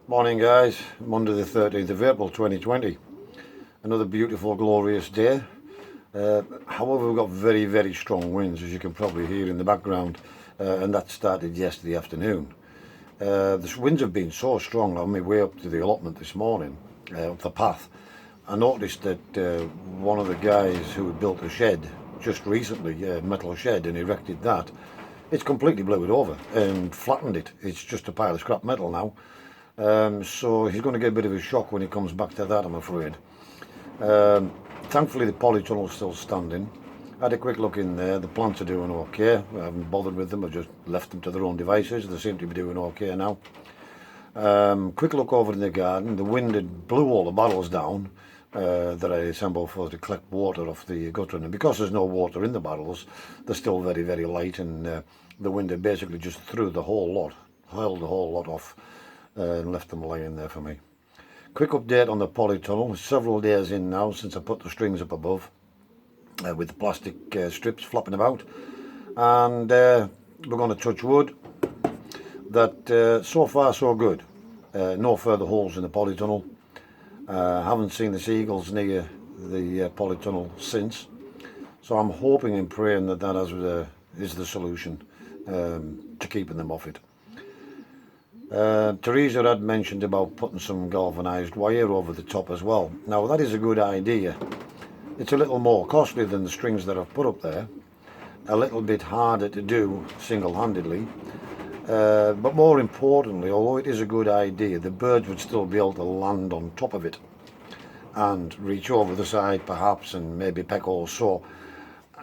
Morning guys, Monday the 13th of April 2020. Another beautiful glorious day. However, we've got very strong winds, as you can probably hear in the background, and that started yesterday afternoon. The winds have been so strong on my way up to the allotment this morning, up the path. I noticed that one of the guys who had built a shed just recently, a metal shed, and erected that, it's completely blew it over and flattened it. It's just a pile of scrap metal now. So he's going to get a bit of a shock when he comes back to that, I'm afraid. Thankfully the polytunnel's still standing. I had a quick look in there. The plants are doing okay. I haven't bothered with them. I just left them to their own devices. They seem to be doing okay now. Quick look over in the garden. The wind had blew all the barrels down that I assembled for to collect water off the gutter, and because there's no water in the barrels, they're still very light, and the wind had basically just threw the whole lot, hurled the whole lot off and left them laying there for me. Quick update on the polytunnel. Several days in now since I put the strings up above with the plastic strips flopping about, and we're going to touch wood that so far so good. No further holes in the polytunnel. Haven't seen the seagulls near the polytunnel since, so I'm hoping and praying that that is the solution to keeping them off it. Teresa had mentioned about putting some galvanised wire over the top as well. Now that is a good idea. It's a little more costly than the strings that I've put up there, a little bit harder to do single-handedly, but more importantly, although it is a good idea, the birds would still be able to land on top of it and reach over the side perhaps and maybe peck also.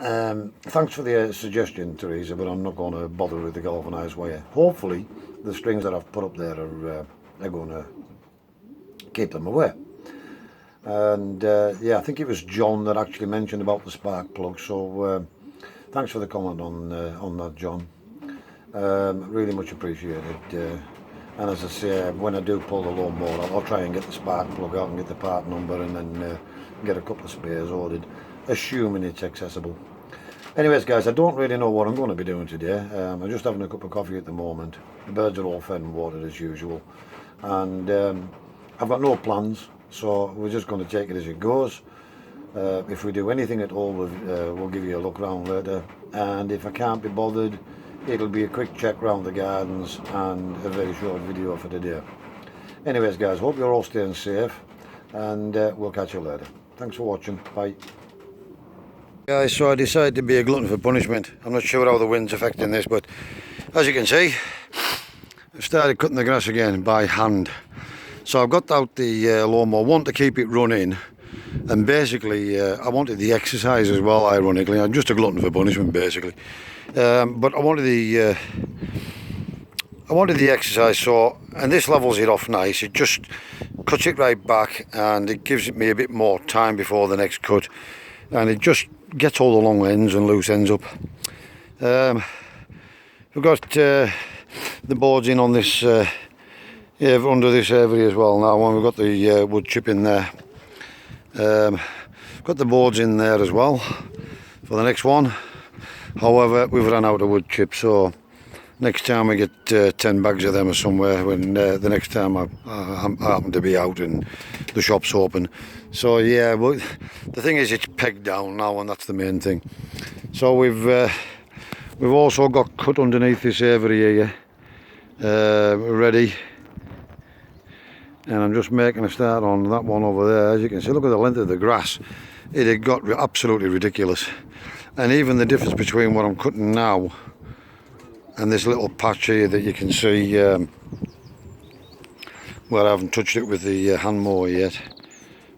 Thanks for the suggestion, Teresa, but I'm not going to bother with the galvanised wire. Hopefully the strings that I've put up there are going to keep them away. And yeah, I think it was John that actually mentioned about the spark plug, so thanks for the comment on that, John. Really much appreciated. And as I say, when I do pull the lawnmower, I'll try and get the spark plug out and get the part number, and then get a couple of spares ordered, assuming it's accessible. Anyways guys, I don't really know what I'm going to be doing today. I'm just having a cup of coffee at the moment. The birds are all fed and watered as usual, and I've got no plans, so we're just going to take it as it goes. If we do anything at all, we'll give you a look round later, and if I can't be bothered, it'll be a quick check round the gardens and a very short video for today. Anyways guys, hope you're all staying safe, and we'll catch you later. Thanks for watching. Bye. Guys, so I decided to be a glutton for punishment. I'm not sure how the wind's affecting this, but as you can see, I've started cutting the grass again by hand. So I've got out the lawnmower, want to keep it running, and basically I wanted the exercise as well, ironically. I'm just a glutton for punishment basically, but I wanted the exercise, so, and this levels it off nice. It just cuts it right back, and it gives me a bit more time before the next cut, and it just gets all the long ends and loose ends up. We've got the boards in on this under this area as well now, and we've got the wood chip in there. Got the boards in there as well for the next one. However, we've run out of wood chips, so next time we get 10 bags of them or somewhere, when the next time I happen to be out and the shop's open. So yeah, but the thing is, it's pegged down now, and that's the main thing. So we've also got cut underneath this area here, ready, and I'm just making a start on that one over there. As you can see, look at the length of the grass. It had got absolutely ridiculous, and even the difference between what I'm cutting now and this little patch here that you can see where I haven't touched it with the hand mower yet,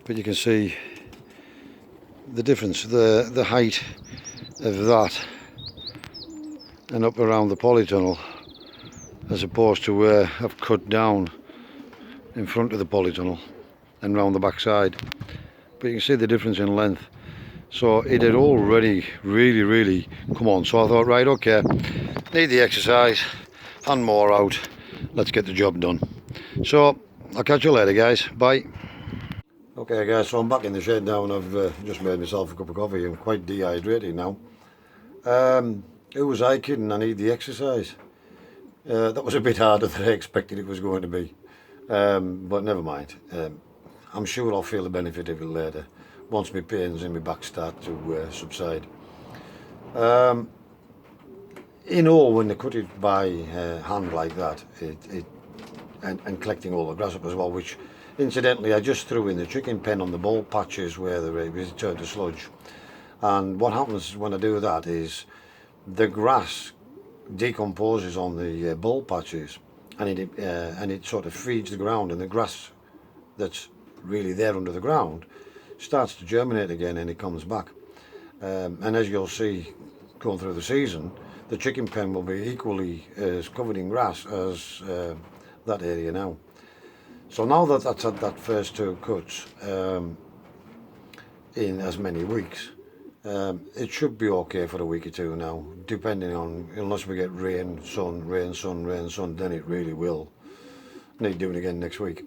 but you can see the difference, the height of that and up around the polytunnel, as opposed to where I've cut down in front of the polytunnel and round the back side. But you can see the difference in length. So it had already really come on, so I thought, right, okay, need the exercise, hand mower out, let's get the job done. So I'll catch you later guys, bye. Okay guys, so I'm back in the shed now, and I've just made myself a cup of coffee. I'm quite dehydrated now. Who was I kidding? I need the exercise. That was a bit harder than I expected it was going to be. But never mind. I'm sure I'll feel the benefit of it later, once my pains in my back start to subside. In all, when they cut it by hand like that, and collecting all the grass up as well, which incidentally I just threw in the chicken pen on the bulb patches where it turned to sludge. And what happens when I do that is the grass decomposes on the bulb patches, and it sort of feeds the ground, and the grass that's really there under the ground starts to germinate again, and it comes back. And as you'll see going through the season, the chicken pen will be equally as covered in grass as that area now. So now that that's had that first two cuts in as many weeks, it should be okay for a week or two now, depending on, unless we get rain, sun, rain, sun, rain, sun, then it really will need doing again next week.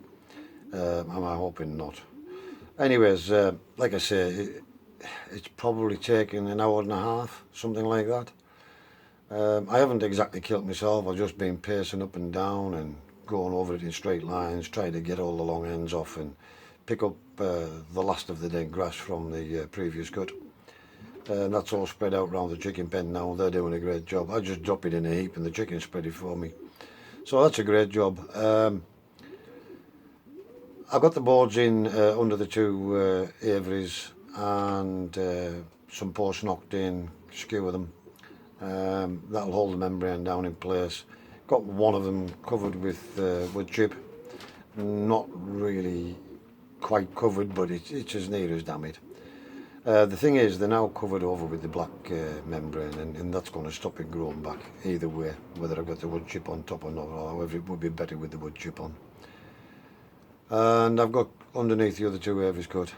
I'm hoping not. Anyways, like I say, it's probably taken an hour and a half, something like that. I haven't exactly killed myself, I've just been pacing up and down and going over it in straight lines, trying to get all the long ends off and pick up the last of the dead grass from the previous cut. And that's all spread out around the chicken pen now. They're doing a great job. I just drop it in a heap and the chickens spread it for me. So that's a great job. I got the boards in under the two aviaries, and some posts knocked in, skewer them. That'll hold the membrane down in place. Got one of them covered with wood chip. Not really quite covered, but it's as near as damn it. The thing is, they're now covered over with the black membrane, and that's going to stop it growing back either way, whether I've got the wood chip on top or not. However, it would be better with the wood chip on. And I've got underneath the other two aviaries cut.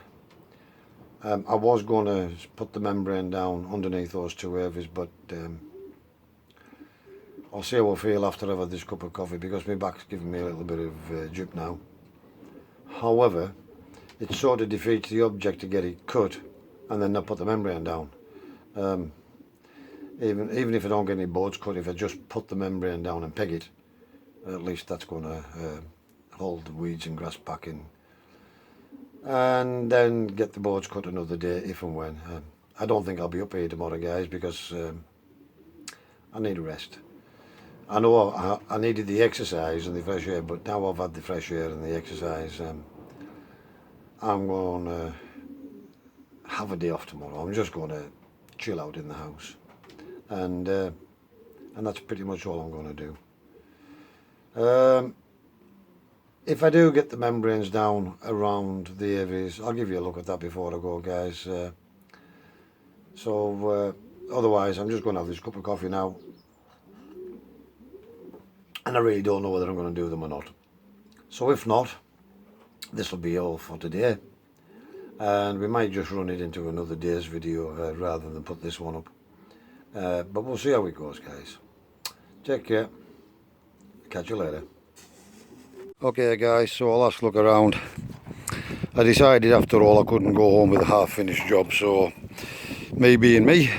I was going to put the membrane down underneath those two aviaries, but I'll see how I feel after I've had this cup of coffee, because my back's giving me a little bit of drip now. However, it sort of defeats the object to get it cut and then not put the membrane down. Even if I don't get any boards cut, if I just put the membrane down and peg it, at least that's going to hold the weeds and grass back in. And then get the boards cut another day, if and when. I don't think I'll be up here tomorrow, guys, because I need a rest. I know I needed the exercise and the fresh air, but now I've had the fresh air and the exercise, I'm going to have a day off tomorrow. I'm just going to chill out in the house, and that's pretty much all I'm going to do. If I do get the membranes down around the aviaries, I'll give you a look at that before I go, guys. Otherwise, I'm just going to have this cup of coffee now, and I really don't know whether I'm going to do them or not. So if not, this will be all for today, and we might just run it into another day's video rather than put this one up. But we'll see how it goes, guys. Take care. Catch you later. Okay guys, so last look around. I decided after all I couldn't go home with a half finished job, so me being me,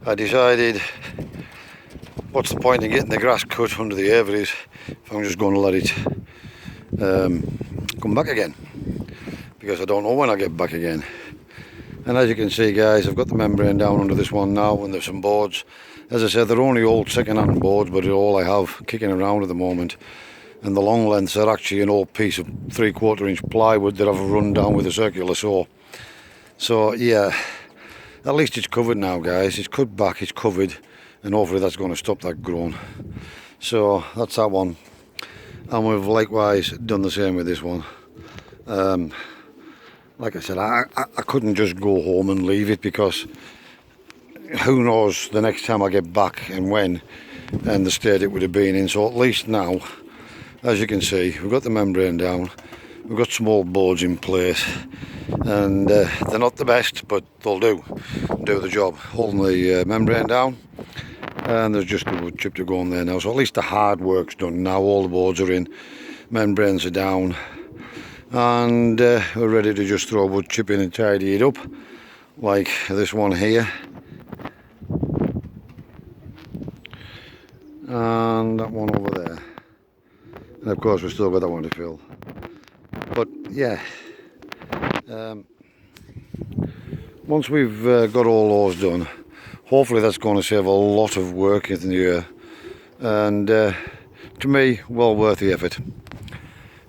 I decided what's the point in getting the grass cut under the aviaries if I'm just going to let it come back again, because I don't know when I'll get back again. And as you can see, guys, I've got the membrane down under this one now, and there's some boards. As I said, they're only old second-hand boards, but they're all I have kicking around at the moment. And the long lengths are actually an old piece of 3/4 inch plywood that I've run down with a circular saw. So yeah, at least it's covered now, guys. It's cut back, it's covered, and hopefully that's going to stop that growing. So that's that one, and we've likewise done the same with this one. Like I said, I couldn't just go home and leave it, because who knows the next time I get back and when, and the state it would have been in. So at least now, as you can see, we've got the membrane down, we've got some old boards in place, and they're not the best, but they'll do the job, holding the membrane down. And there's just the wood chip to go on there now, so at least the hard work's done now. All the boards are in, membranes are down, and we're ready to just throw wood chip in and tidy it up, like this one here, and that one over there. And of course we've still got that one to fill. But yeah, once we've got all those done, hopefully that's going to save a lot of work in the year, and to me, well worth the effort.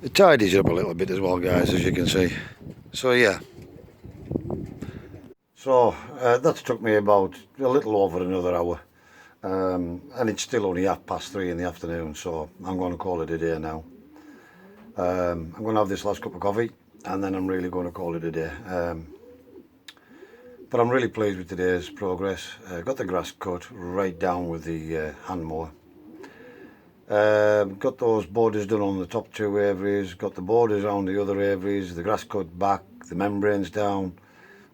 It tidies up a little bit as well, guys, as you can see. So yeah, so that's took me about a little over another hour, and it's still only 3:30 in the afternoon, so I'm going to call it a day now. I'm going to have this last cup of coffee, and then I'm really going to call it a day. But I'm really pleased with today's progress. Got the grass cut right down with the hand mower. Got those borders done on the top 2 aviaries, got the borders on the other aviaries, the grass cut back, the membranes down.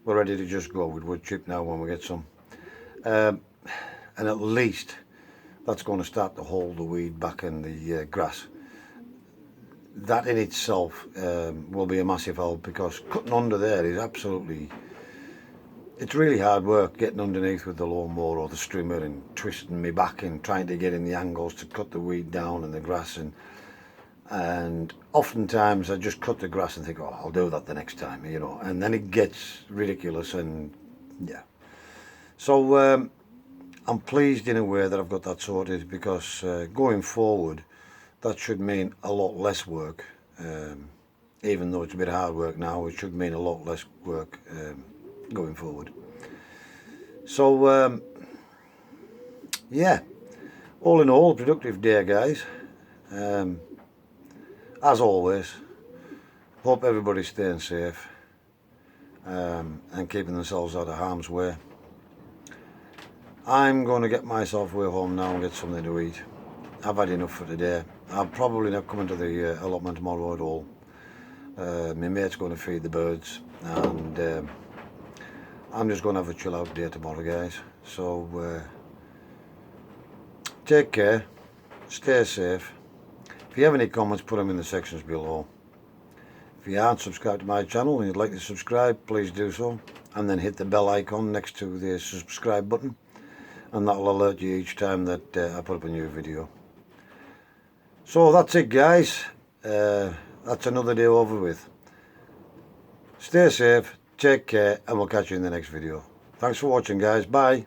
We're ready to just go with wood chip now when we get some. And at least that's going to start to hold the weed back in the grass. That in itself will be a massive help, because cutting under there is absolutely, it's really hard work getting underneath with the lawnmower or the strimmer and twisting me back and trying to get in the angles to cut the weed down and the grass, and oftentimes I just cut the grass and think, oh, I'll do that the next time, you know, and then it gets ridiculous. And yeah, so I'm pleased in a way that I've got that sorted, because going forward that should mean a lot less work. Even though it's a bit of hard work now, it should mean a lot less work going forward. So yeah, all in all, a productive day, guys. As always, hope everybody's staying safe and keeping themselves out of harm's way. I'm going to get myself way home now and get something to eat. I've had enough for today. I'll probably not come into the allotment tomorrow at all. My mate's going to feed the birds, and I'm just going to have a chill out day tomorrow, guys. So take care, stay safe. If you have any comments, put them in the sections below. If you aren't subscribed to my channel and you'd like to subscribe, please do so, and then hit the bell icon next to the subscribe button, and that'll alert you each time that I put up a new video. So that's it, guys. That's another day over with. Stay safe, take care, and we'll catch you in the next video. Thanks for watching, guys. Bye.